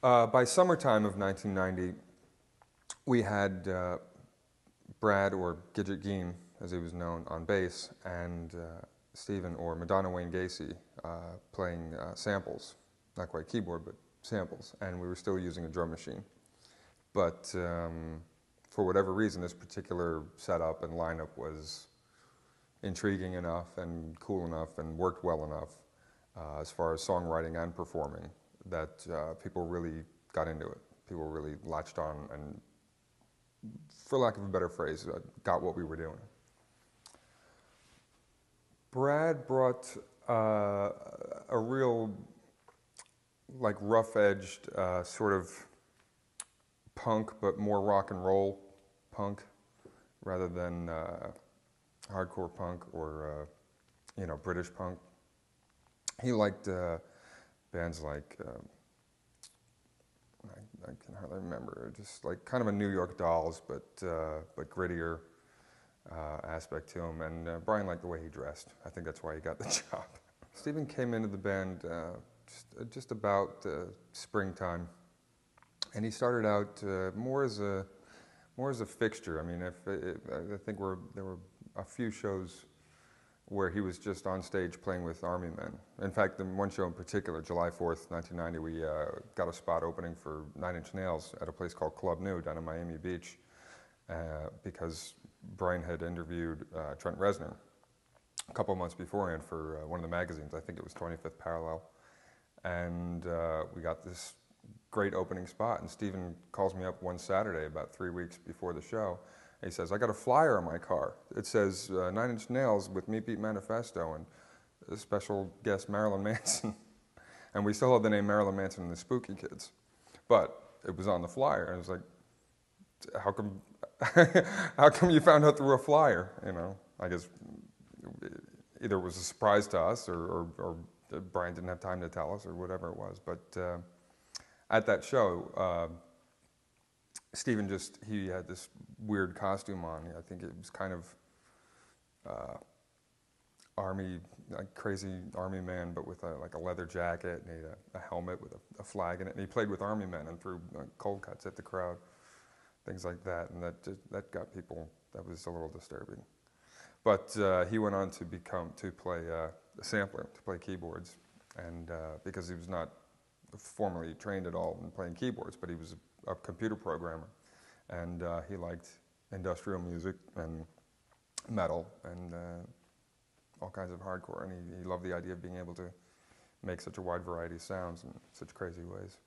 By summertime of 1990, we had Brad, or Gidget Gein, as he was known, on bass, and Stephen, or Madonna Wayne Gacy, playing samples. Not quite keyboard, but samples. And we were still using a drum machine. But for whatever reason, this particular setup and lineup was intriguing enough and cool enough and worked well enough as far as songwriting and performing that people really got into it. People really latched on and, for lack of a better phrase, got what we were doing. Brad brought a real, like, rough-edged sort of punk, but more rock and roll punk rather than hardcore punk or you know, British punk. He liked bands like I can hardly remember, just like kind of a New York Dolls, but grittier aspect to him. And Brian liked the way he dressed. I think that's why he got the job. Stephen came into the band just about springtime, and he started out more as a fixture. I mean, I think there were a few shows where he was just on stage playing with Army men. In fact, the one show in particular, July 4th, 1990, we got a spot opening for 9 Inch Nails at a place called Club New down in Miami Beach because Brian had interviewed Trent Reznor a couple of months beforehand for one of the magazines. I think it was 25th Parallel. And we got this great opening spot, and Stephen calls me up one Saturday about 3 weeks before the show. He says, I got a flyer on my car. It says 9 Inch Nails with Meat Beat Manifesto and a special guest Marilyn Manson. And we still have the name Marilyn Manson and the Spooky Kids. But it was on the flyer, and I was like, how come you found out through a flyer? You know, I guess either it was a surprise to us or Brian didn't have time to tell us or whatever it was. But at that show, Stephen he had this weird costume on. I think it was kind of army, like crazy army man, but with like a leather jacket, and he had a helmet with a flag in it. And he played with army men and threw cold cuts at the crowd, things like that. And that got people, that was a little disturbing. But he went on to play a sampler, to play keyboards. And because he was not formally trained at all in playing keyboards, but he was a computer programmer, and he liked industrial music and metal and all kinds of hardcore, and he loved the idea of being able to make such a wide variety of sounds in such crazy ways.